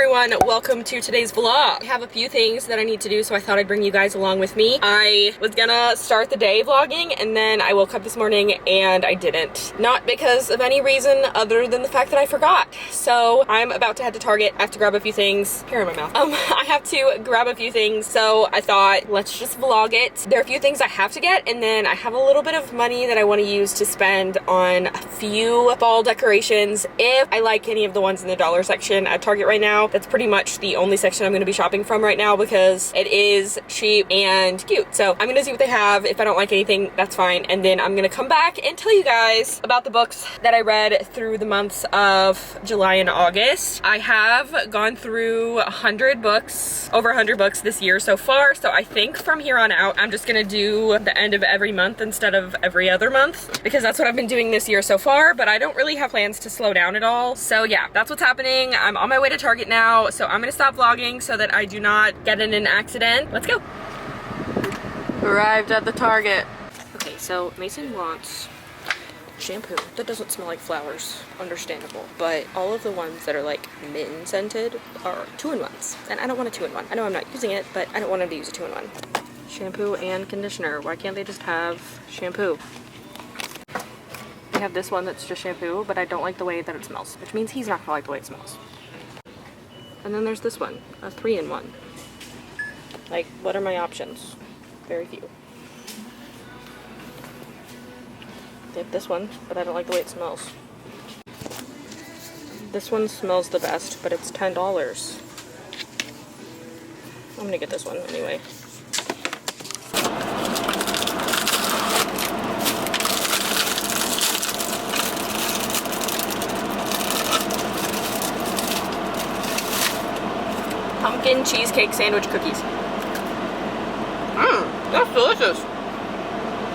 everyone, welcome to today's vlog. I have a few things that I need to do, so I thought I'd bring you guys along with me. I was gonna start the day vlogging, and then I woke up this morning and I didn't. Not because of any reason other than the fact that I forgot. So I'm about to head to Target. I have to grab a few things. Hair in my mouth. I have to grab a few things, so I thought, let's just vlog it. There are a few things I have to get, and then I have a little bit of money that I want to use to spend on a few fall decorations if I like any of the ones in the dollar section at Target right now. That's pretty much the only section I'm going to be shopping from right now because it is cheap and cute. So I'm going to see what they have. If I don't like anything, that's fine. And then I'm going to come back and tell you guys about the books that I read through the months of July and August. I have gone through 100 books, over 100 books this year so far. So I think from here on out, I'm just going to do the end of every month instead of every other month because that's what I've been doing this year so far, but I don't really have plans to slow down at all. So yeah, that's what's happening. I'm on my way to Target now, so I'm gonna stop vlogging so that I do not get in an accident. Let's go. Arrived at the Target. Okay, so Mason wants shampoo that doesn't smell like flowers, understandable, but all of the ones that are like mint scented are 2-in-1s, and I don't want a 2-in-1. I know I'm not using it, but I don't want him to use a 2-in-1. Shampoo and conditioner. Why can't they just have shampoo? I have this one that's just shampoo, but I don't like the way that it smells, which means he's not gonna like the way it smells. And then there's this one, a 3-in-1. Like, what are my options? Very few. They have this one, but I don't like the way it smells. This one smells the best, but it's $10. I'm gonna get this one anyway. Pumpkin cheesecake sandwich cookies. That's delicious.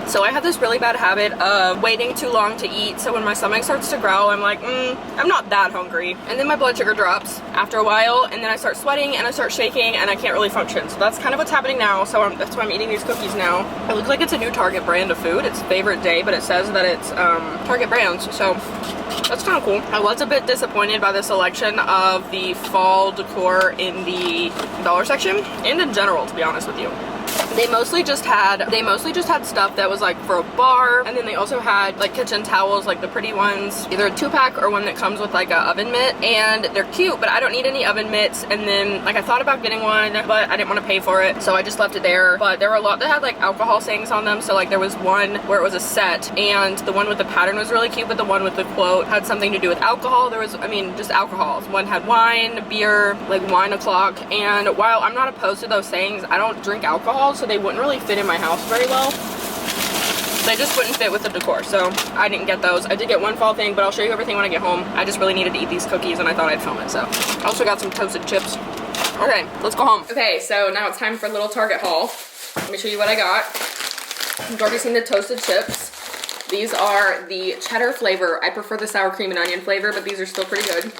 So I have this really bad habit of waiting too long to eat, so when my stomach starts to growl, I'm like, I'm not that hungry. And then my blood sugar drops after a while, and then I start sweating, and I start shaking, and I can't really function. So that's kind of what's happening now, so that's why I'm eating these cookies now. It looks like it's a new Target brand of food. It's favorite day, but it says that it's Target brands, so that's kind of cool. I was a bit disappointed by the selection of the fall decor in the dollar section, and in general, to be honest with you. They mostly just had stuff that was like for a bar, and then they also had like kitchen towels, like the pretty ones, either a 2-pack or one that comes with like a oven mitt, and they're cute, but I don't need any oven mitts. And then like I thought about getting one, but I didn't want to pay for it, so I just left it there. But there were a lot that had like alcohol sayings on them, so like there was one where it was a set, and the one with the pattern was really cute, but the one with the quote had something to do with alcohol. There was, I mean, just alcohol. One had wine, beer, like wine o'clock, and while I'm not opposed to those sayings, I don't drink alcohol, so they wouldn't really fit in my house very well. They just wouldn't fit with the decor, so I didn't get those. I did get one fall thing, but I'll show you everything when I get home. I just really needed to eat these cookies, and I thought I'd film it, so. I also got some toasted chips. Okay, let's go home. Okay, so now it's time for a little Target haul. Let me show you what I got. You've already seen the toasted chips. These are the cheddar flavor. I prefer the sour cream and onion flavor, but these are still pretty good.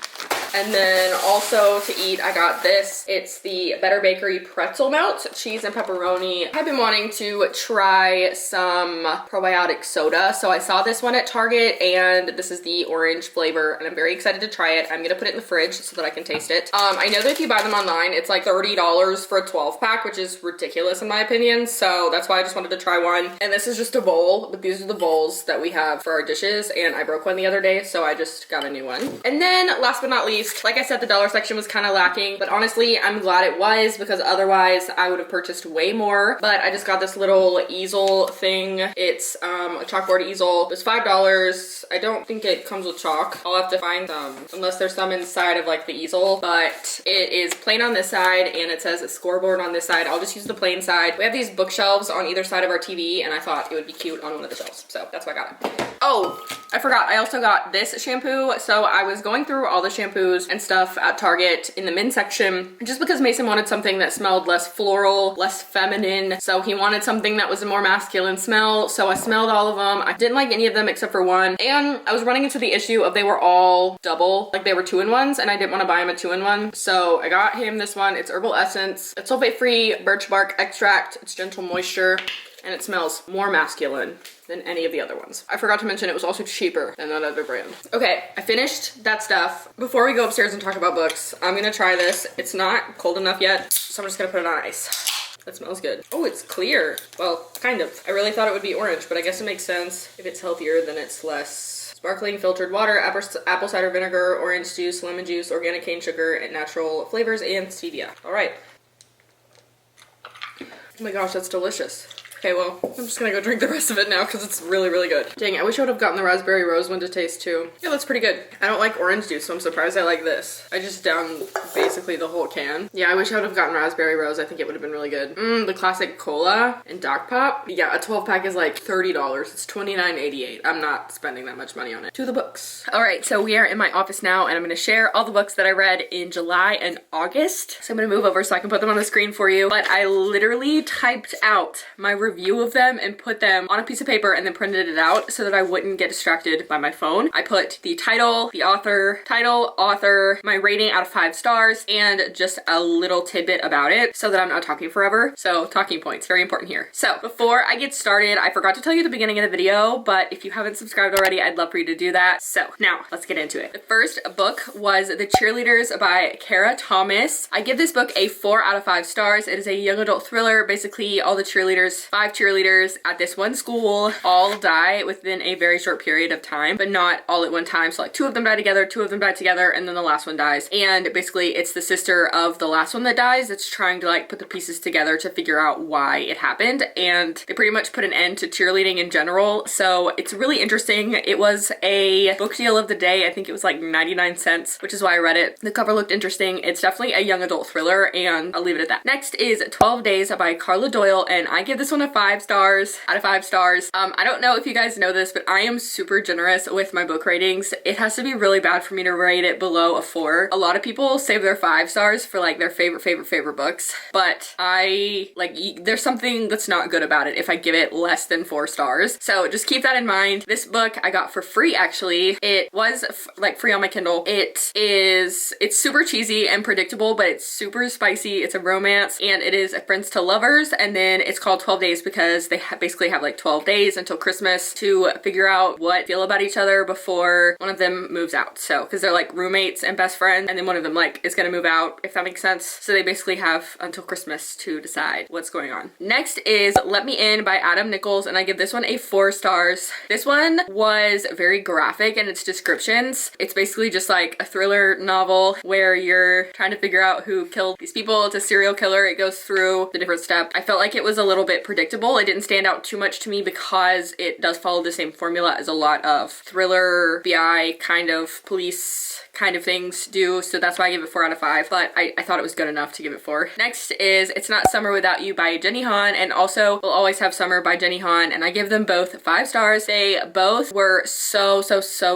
And then also to eat, I got this. It's the Better Bakery pretzel melt, cheese and pepperoni. I've been wanting to try some probiotic soda. So I saw this one at Target, and this is the orange flavor, and I'm very excited to try it. I'm gonna put it in the fridge so that I can taste it. I know that if you buy them online, it's like $30 for a 12-pack, which is ridiculous in my opinion. So that's why I just wanted to try one. And this is just a bowl, but these are the bowls that we have for our dishes, and I broke one the other day, so I just got a new one. And then last but not least, like I said, the dollar section was kind of lacking, but honestly, I'm glad it was because otherwise I would have purchased way more. But I just got this little easel thing. It's a chalkboard easel. It's $5. I don't think it comes with chalk. I'll have to find some, unless there's some inside of like the easel, but it is plain on this side and it says a scoreboard on this side. I'll just use the plain side. We have these bookshelves on either side of our TV, and I thought it would be cute on one of the shelves, so that's why I got it. Oh, I forgot, I also got this shampoo. So I was going through all the shampoos and stuff at Target in the men's section, just because Mason wanted something that smelled less floral, less feminine. So he wanted something that was a more masculine smell. So I smelled all of them. I didn't like any of them except for one. And I was running into the issue of they were all double, like they were 2-in-1s, and I didn't want to buy him a 2-in-1. So I got him this one. It's herbal essence. It's sulfate free birch bark extract. It's gentle moisture. and it smells more masculine than any of the other ones. I forgot to mention it was also cheaper than that other brand. Okay, I finished that stuff. Before we go upstairs and talk about books, I'm gonna try this. It's not cold enough yet, so I'm just gonna put it on ice. That smells good. Oh, it's clear. Well, kind of. I really thought it would be orange, but I guess it makes sense. If it's healthier, then it's less. Sparkling filtered water, apple cider vinegar, orange juice, lemon juice, organic cane sugar, and natural flavors, and stevia. All right. Oh my gosh, that's delicious. Okay, well, I'm just gonna go drink the rest of it now because it's really, really good. Dang, I wish I would have gotten the raspberry rose one to taste too. Yeah, that's pretty good. I don't like orange juice, so I'm surprised I like this. I just downed basically the whole can. Yeah, I wish I would have gotten raspberry rose. I think it would have been really good. The classic cola and Doc Pop. Yeah, a 12 pack is like $30. It's $29.88. I'm not spending that much money on it. To the books. All right, so we are in my office now and I'm gonna share all the books that I read in July and August. So I'm gonna move over so I can put them on the screen for you. But I literally typed out my review of them and put them on a piece of paper and then printed it out so that I wouldn't get distracted by my phone. I put the title, the author, my rating out of 5 stars, and just a little tidbit about it so that I'm not talking forever. So talking points, very important here. So before I get started, I forgot to tell you at the beginning of the video, but if you haven't subscribed already, I'd love for you to do that. So now let's get into it. The first book was The Cheerleaders by Kara Thomas. I give this book a 4 out of 5 stars. It is a young adult thriller. Basically all the cheerleaders, 5 cheerleaders at this one school, all die within a very short period of time, but not all at one time. So like 2 of them die together, 2 of them die together, and then the last one dies. And basically it's the sister of the last one that dies that's trying to like put the pieces together to figure out why it happened. And they pretty much put an end to cheerleading in general. So it's really interesting. It was a book deal of the day. I think it was like 99 cents, which is why I read it. The cover looked interesting. It's definitely a young adult thriller, and I'll leave it at that. Next is 12 Days by Carla Doyle, and I give this one a 5 stars out of 5 stars. I don't know if you guys know this, but I am super generous with my book ratings. It has to be really bad for me to rate it below a 4. A lot of people save their 5 stars for like their favorite books, but I like, there's something that's not good about it if I give it less than 4 stars. So just keep that in mind. This book I got for free actually. It was like free on my Kindle. It's super cheesy and predictable, but it's super spicy. It's a romance and it is friends to lovers, and then it's called 12 Days because they basically have like 12 days until Christmas to figure out what they feel about each other before one of them moves out. So because they're like roommates and best friends, and then one of them like is gonna move out, if that makes sense. So they basically have until Christmas to decide what's going on. Next is Let Me In by Adam Nichols, and I give this one a 4 stars. This one was very graphic in its descriptions. It's basically just like a thriller novel where you're trying to figure out who killed these people. It's a serial killer. It goes through the different steps. I felt like it was a little bit predictable. It didn't stand out too much to me because it does follow the same formula as a lot of thriller, FBI kind of police kind of things do, so that's why I give it 4 out of 5, but I thought it was good enough to give it 4. Next is It's Not Summer Without You by Jenny Han, and also We'll Always Have Summer by Jenny Han, and I give them both 5 stars. They both were so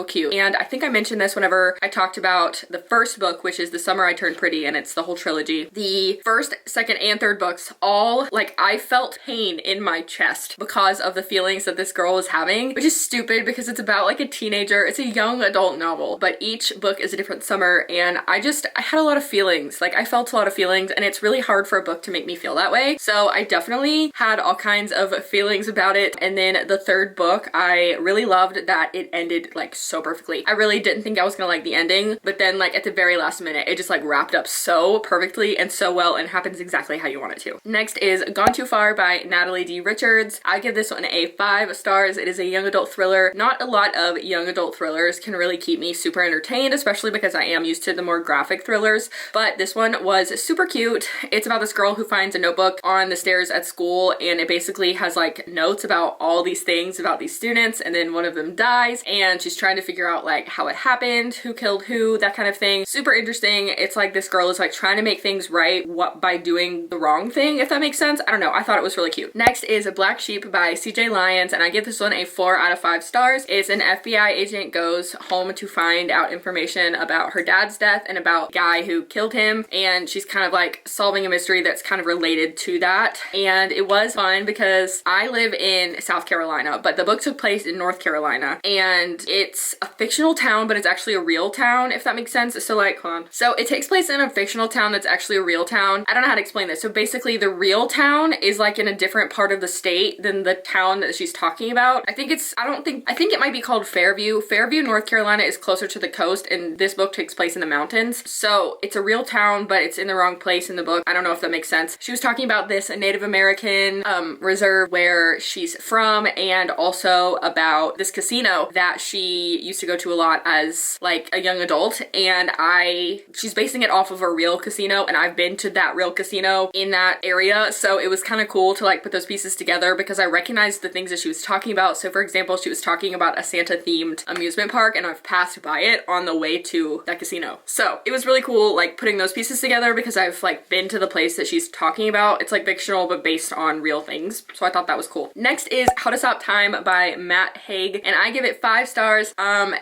cute, and I think I mentioned this whenever I talked about the first book, which is The Summer I Turned Pretty, and it's the whole trilogy. The first, second, and third books, all like I felt pain in my chest because of the feelings that this girl is having, which is stupid because it's about like a teenager. It's a young adult novel, but each book is a different summer, and I had a lot of feelings. Like I felt a lot of feelings, and it's really hard for a book to make me feel that way. So I definitely had all kinds of feelings about it. And then the third book, I really loved that it ended like so perfectly. I really didn't think I was gonna like the ending, but then like at the very last minute, it just like wrapped up so perfectly and so well, and happens exactly how you want it to. Next is Gone Too Far by Natalie D. Richards. I give this one a 5 stars. It is a young adult thriller. Not a lot of young adult thrillers can really keep me super entertained, especially because I am used to the more graphic thrillers, but this one was super cute. It's about this girl who finds a notebook on the stairs at school, and it basically has like notes about all these things about these students, and then one of them dies, and she's trying to figure out like how it happened, who killed who, that kind of thing. Super interesting. It's like this girl is like trying to make things right by doing the wrong thing, if that makes sense. I don't know. I thought it was really cute. Next is Black Sheep by CJ Lyons, and I give this one a 4 out of 5 stars. It's an FBI agent goes home to find out information about her dad's death and about the guy who killed him, and she's kind of like solving a mystery that's kind of related to that. And it was fun because I live in South Carolina, but the book took place in North Carolina, and it's a fictional town, but it's actually a real town, if that makes sense. So like, hold on. So it takes place in a fictional town that's actually a real town. I don't know how to explain this. So basically the real town is like in a different different part of the state than the town that she's talking about. I think it might be called Fairview. Fairview, North Carolina is closer to the coast, and this book takes place in the mountains. So it's a real town, but it's in the wrong place in the book. I don't know if that makes sense. She was talking about this Native American reserve where she's from, and also about this casino that she used to go to a lot as like a young adult. And she's basing it off of a real casino, and I've been to that real casino in that area. So it was kind of cool to like put those pieces together because I recognized the things that she was talking about. So for example, she was talking about a Santa themed amusement park, and I've passed by it on the way to that casino. So it was really cool like putting those pieces together because I've like been to the place that she's talking about. It's like fictional but based on real things. So I thought that was cool. Next is How to Stop Time by Matt Haig, and I give it 5 stars.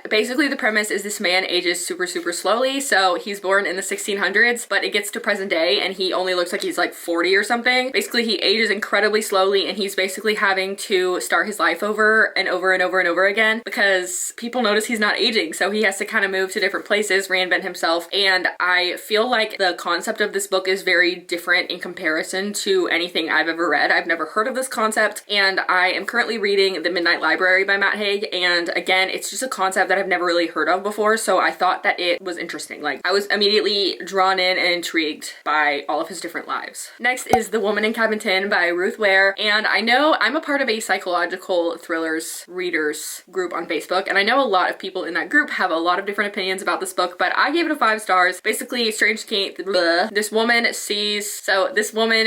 Basically the premise is this man ages super slowly. So he's born in the 1600s, but it gets to present day and he only looks like he's like 40 or something. Basically he ages incredibly slowly, and he's basically having to start his life over and over and over and over again because people notice he's not aging. So he has to kind of move to different places, reinvent himself. And I feel like the concept of this book is very different in comparison to anything I've ever read. I've never heard of this concept, and I am currently reading The Midnight Library by Matt Haig, and again, it's just a concept that I've never really heard of before, so I thought that it was interesting. Like, I was immediately drawn in and intrigued by all of his different lives. Next is The Woman in Cabin 10 by Ruth Ware, and I know I'm a part of a psychological thrillers readers group on Facebook, and I know a lot of people in that group have a lot of different opinions about this book, but I gave it a 5 stars. Basically, this woman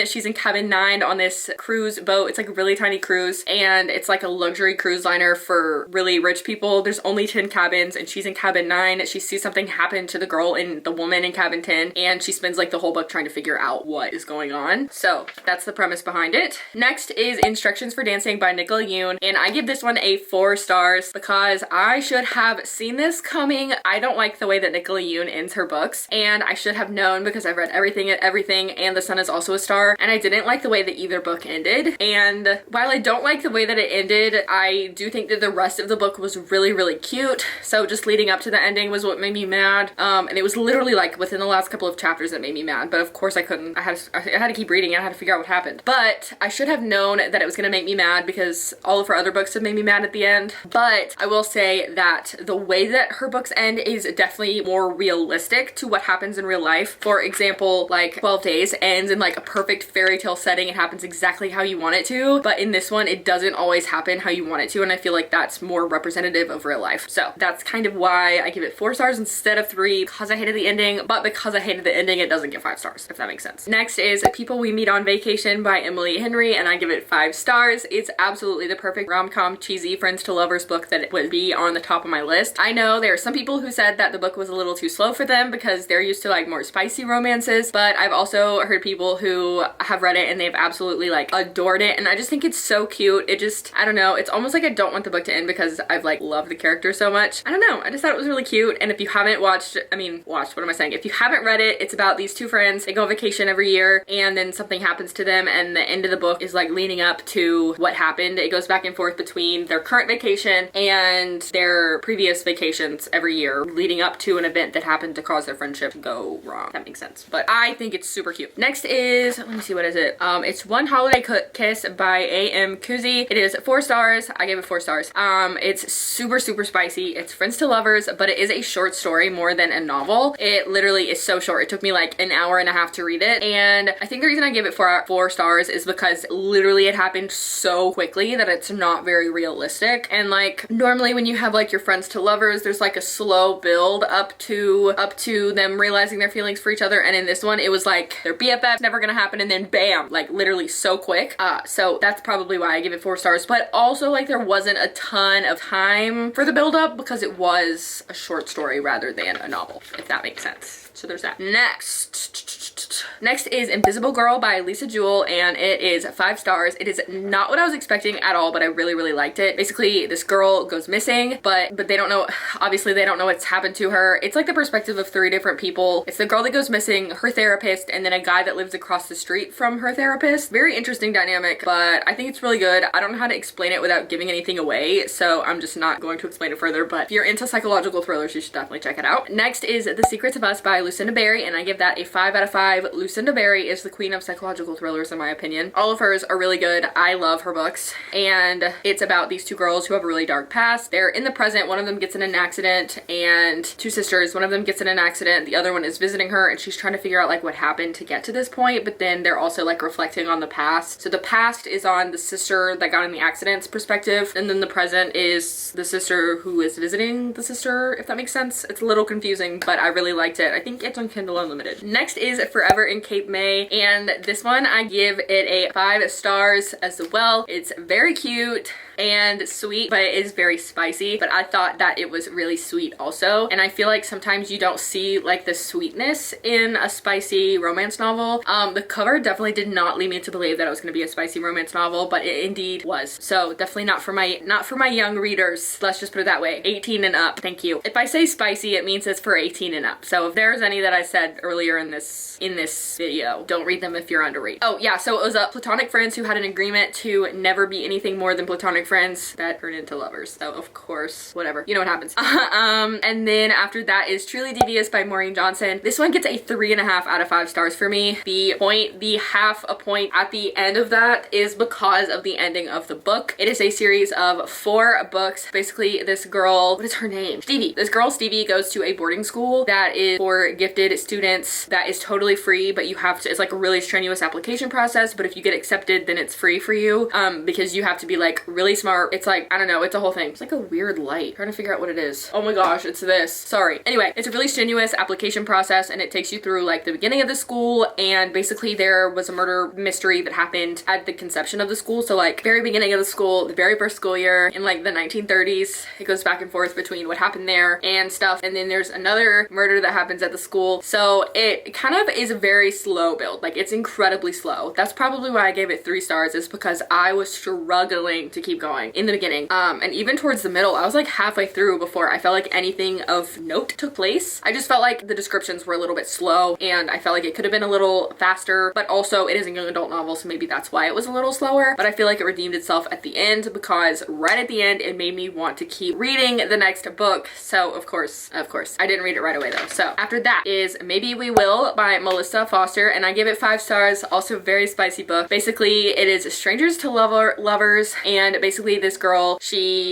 she's in cabin 9 on this cruise boat. It's like a really tiny cruise, and it's like a luxury cruise liner for really rich people. There's only 10 cabins, and she's in cabin 9. She sees something happen to the girl in The Woman in Cabin 10, and she spends like the whole book trying to figure out what is going on. So that's the premise behind it. Next is Instructions for Dancing by Nicola Yoon, and I give this one a 4 stars because I should have seen this coming. I don't like the way that Nicola Yoon ends her books, and I should have known because I've read everything, and The Sun is also a star, and I didn't like the way that either book ended. And while I don't like the way that it ended, I do think that the rest of the book was really cute. So just leading up to the ending was what made me mad. And it was literally like within the last couple of chapters that made me mad, but of course I couldn't. I had to keep reading. I had to figure out what happened. But I should have known that it was gonna make me mad because all of her other books have made me mad at the end. But I will say that the way that her books end is definitely more realistic to what happens in real life. For example, like 12 Days ends in like a perfect fairy tale setting. It happens exactly how you want it to, but in this one it doesn't always happen how you want it to, and I feel like that's more representative of real life. So that's kind of why I give it 4 stars instead of 3, because I hated the ending, but because I hated the ending it doesn't get 5 stars, if that makes sense. Next is People We Meet on Vacation by Emily Henry, and I give it 5 stars. It's absolutely the perfect rom-com cheesy friends to lovers book that it would be on the top of my list. I know there are some people who said that the book was a little too slow for them because they're used to like more spicy romances, but I've also heard people who have read it and they've absolutely like adored it, and I just think it's so cute. It just, I don't know, it's almost like I don't want the book to end because I've like loved the character so much. I don't know, I just thought it was really cute. And if you haven't watched, what am I saying? If you haven't read it, it's about these 2 friends. They go on vacation every year and then something happens to them, and the end of the book is like leading up to what happened. It goes back and forth between their current vacation and their previous vacations every year, leading up to an event that happened to cause their friendship to go wrong. That makes sense. But I think it's super cute. Next is, let me see, what is it? It's One Holiday Kiss by A.M. Kuzi. It is 4 stars. I gave it 4 stars. It's super spicy. It's friends to lovers, but it is a short story more than a novel. It literally is so short. It took me like an hour and a half to read it, and I think the reason I gave it 4 stars is because literally it happened so quickly that it's not very realistic. And like normally when you have like your friends to lovers, there's like a slow build up to them realizing their feelings for each other, and in this one it was like their BFF, never gonna happen, and then bam, like literally so quick. So that's probably why I give it 4 stars, but also like there wasn't a ton of time for the build up because it was a short story rather than a novel, if that makes sense. So there's that. Next is Invisible Girl by Lisa Jewell, and it is 5 stars. It is not what I was expecting at all, but I really liked it. Basically, this girl goes missing, but they don't know, obviously they don't know what's happened to her. It's like the perspective of 3 different people. It's the girl that goes missing, her therapist, and then a guy that lives across the street from her therapist. Very interesting dynamic, but I think it's really good. I don't know how to explain it without giving anything away, so I'm just not going to explain it further, but if you're into psychological thrillers, you should definitely check it out. Next is The Secrets of Us by Lucinda Berry, and I give that a 5 out of 5. Lucinda Berry is the queen of psychological thrillers in my opinion. All of hers are really good. I love her books, and it's about these two girls who have a really dark past. They're in the present. One of them gets in an accident, and two sisters, one of them gets in an accident, the other one is visiting her, and she's trying to figure out like what happened to get to this point, but then they're also like reflecting on the past. So the past is on the sister that got in the accident's perspective, and then the present is the sister who is visiting the sister, if that makes sense. It's a little confusing, but I really liked it. I think it's on Kindle Unlimited. Next is Forever in Cape May, and this one I give it a 5 stars as well. It's very cute and sweet, but it is very spicy, but I thought that it was really sweet also. And I feel like sometimes you don't see like the sweetness in a spicy romance novel. The cover definitely did not lead me to believe that it was going to be a spicy romance novel, but it indeed was. So definitely not for my young readers. Let's just put it that way. 18 and up. Thank you. If I say spicy, it means it's for 18 and up. So if there's any that I said earlier in this video, don't read them if you're underage. Oh yeah, so it was platonic friends who had an agreement to never be anything more than platonic friends that turned into lovers. So of course, whatever, you know what happens. And then after that is Truly Devious by Maureen Johnson. This one gets a 3.5 out of 5 stars for me. The half a point at the end of that is because of the ending of the book. It is a series of 4 books. Basically, this girl, what is her name? Stevie. This girl, Stevie, goes to a boarding school that is for gifted students that is totally free, but you have to, it's like a really strenuous application process, but if you get accepted, then it's free for you, because you have to be like really smart. It's like, I don't know, it's a whole thing. It's like a weird light. I'm trying to figure out what it is. Oh my gosh, it's this. Sorry. Anyway, it's a really strenuous application process, and it takes you through like the beginning of the school, and basically there was a murder mystery that happened at the conception of the school. So like very beginning of the school, the very first school year in like the 1930s, it goes back and forth between what happened there and stuff. And then there's another murder that happens at the school. So it kind of is a very slow build. Like it's incredibly slow. That's probably why I gave it 3 stars, is because I was struggling to keep going in the beginning. And even towards the middle, I was like halfway through before I felt like anything of note took place. I just felt like the descriptions were a little bit slow, and I felt like it could have been a little faster, but also it is a young adult novel, so maybe that's why it was a little slower. But I feel like it redeemed itself at the end, because right at the end, it made me want to keep reading the next book. So of course, I didn't read it right away though. So after that is Maybe We Will by Melissa Foster, and I give it 5 stars. Also very spicy book. Basically, it is strangers to lovers, and basically this girl,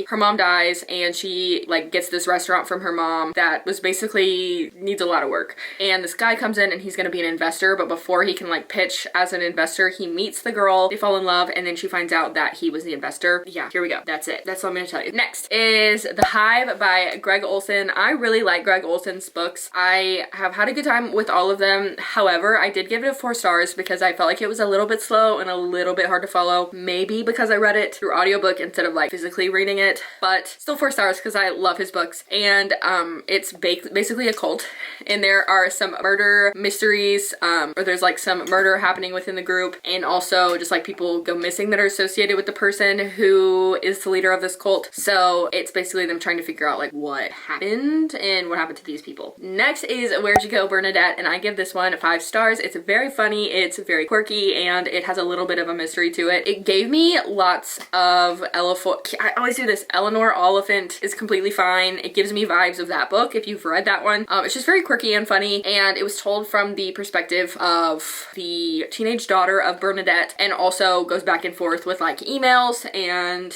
her mom dies, and she like gets this restaurant from her mom that was basically needs a lot of work. And this guy comes in, and he's gonna be an investor, but before he can like pitch as an investor, he meets the girl, they fall in love, and then she finds out that he was the investor. Yeah, here we go. That's it. That's all I'm gonna tell you. Next is The Hive by Greg Olson. I really like Greg Olson's books. I have had a good time with all of them. However, I did give it a 4 stars because I felt like it was a little bit slow and a little bit hard to follow. Maybe because I read it through audiobook instead of like physically reading it, but still 4 stars because I love his books. And it's basically a cult, and there are some murder mysteries, or there's like some murder happening within the group, and also just like people go missing that are associated with the person who is the leader of this cult. So it's basically them trying to figure out like what happened and what happened to these people. Next is Where'd You Go, Bernadette, and I give this one 5 stars. It's very funny, it's very quirky, and it has a little bit of a mystery to it. It gave me lots of I always do this. Eleanor Oliphant is completely fine. It gives me vibes of that book if you've read that one. It's just very quirky and funny, and it was told from the perspective of the teenage daughter of Bernadette, and also goes back and forth with like emails and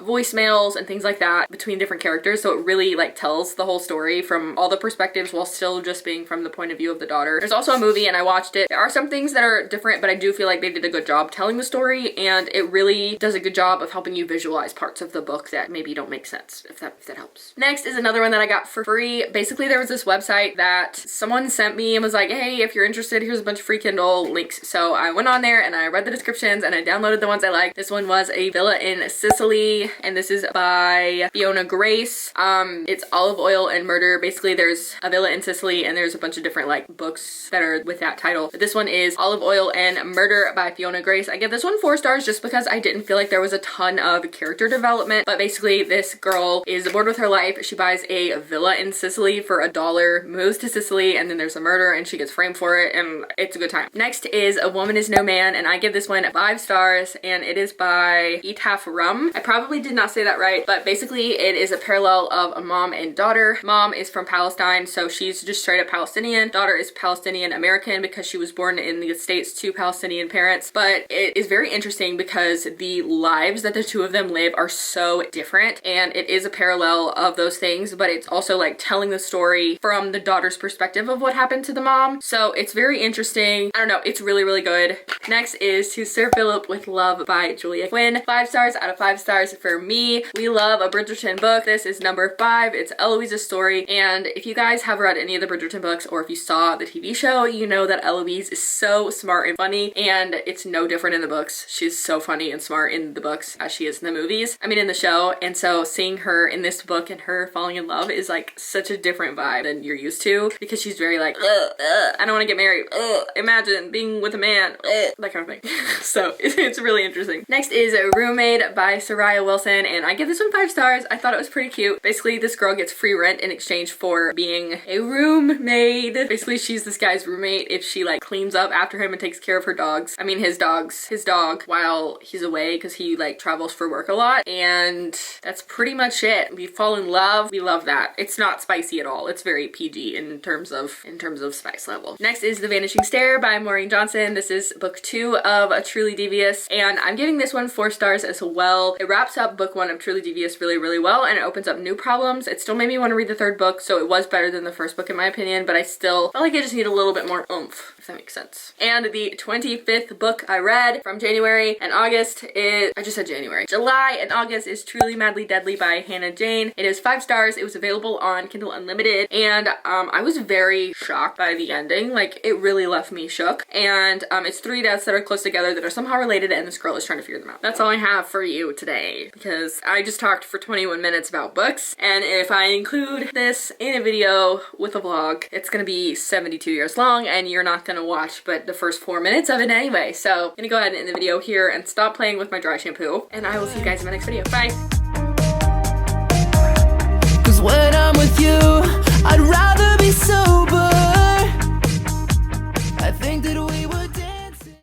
voicemails and things like that between different characters. So it really like tells the whole story from all the perspectives while still just being from the point of view of the daughter. There's also a movie, and I watched it. There are some things that are different, but I do feel like they did a good job telling the story, and it really does a good job of helping you visualize parts of the book that maybe don't make sense, if that helps. Next is another one that I got for free. Basically, there was this website that someone sent me and was like, hey, if you're interested, here's a bunch of free Kindle links. So I went on there and I read the descriptions and I downloaded the ones I liked. This one was A Villa in Sicily, and this is by Fiona Grace. It's Olive Oil and Murder. Basically, there's a villa in Sicily, and there's a bunch of different like books that are with that title. But this one is Olive Oil and Murder by Fiona Grace. I give this one 4 stars just because I didn't feel like there was a ton of character development. But basically, this girl is bored with her life. She buys a villa in Sicily for $1, moves to Sicily, and then there's a murder and she gets framed for it, and it's a good time. Next is A Woman Is No Man, and I give this one 5 stars, and it is by Itaf Rum. I probably did not say that right, but basically it is a parallel of a mom and daughter. Mom is from Palestine, so she's just straight up Palestinian. Daughter is Palestinian American because she was born in the States to Palestinian parents. But it is very interesting because the lives that the two of them live are so different, and it is a parallel of those things, but it's also like telling the story from the daughter's perspective of what happened to the mom. So it's very interesting. I don't know, it's really, really good. Next is To Sir Philip with Love by Julia Quinn. 5 stars out of 5 stars for me. We love a Bridgerton book. This is number 5. It's Eloise's story, and if you guys have read any of the Bridgerton books, or if you saw the TV show, you know that Eloise is so smart and funny, and it's no different in the books. She's so funny and smart in the books as she is in the movies. I mean, in the show. And so seeing her in this book and her falling in love is like such a different vibe than you're used to, because she's very like, I don't want to get married. Imagine being with a man. That kind of thing. So it's really interesting. Next is Roommate by Soraya Wilson, and I give this one 5 stars. I thought it was pretty cute. Basically, this girl gets free rent in exchange for being a roommate. Basically, she's this guy's roommate if she like cleans up after him and takes care of her dogs. I mean, his dog while he's away, because he like travels for work a lot. And that's pretty much it. We fall in love. We love that. It's not spicy at all. It's very PG in terms of spice level. Next is The Vanishing Stair by Maureen Johnson. This is book 2 of A Truly Devious, and I'm giving this one 4 stars as well. It wraps up book 1 of Truly Devious really, really well, and it opens up new problems. It still made me want to read the 3rd book, so it was better than the 1st book in my opinion, but I still felt like I just need a little bit more oomph, if that makes sense. And the 25th book I read from January and August is, I just said January, July and August, is Truly Madly Deadly by Hannah Jane. It is 5 stars. It was available on Kindle Unlimited, and I was very shocked by the ending. Like, it really left me shook. And it's 3 deaths that are close together that are somehow related, and this girl is trying to figure them out. That's all I have for you today, because I just talked for 21 minutes about books, and if I include this in a video with a vlog, it's gonna be 72 years long, and you're not gonna watch but the first 4 minutes of it anyway. So I'm gonna go ahead and end the video here and stop playing with my dry shampoo, and I will see you guys in my next video. Bye!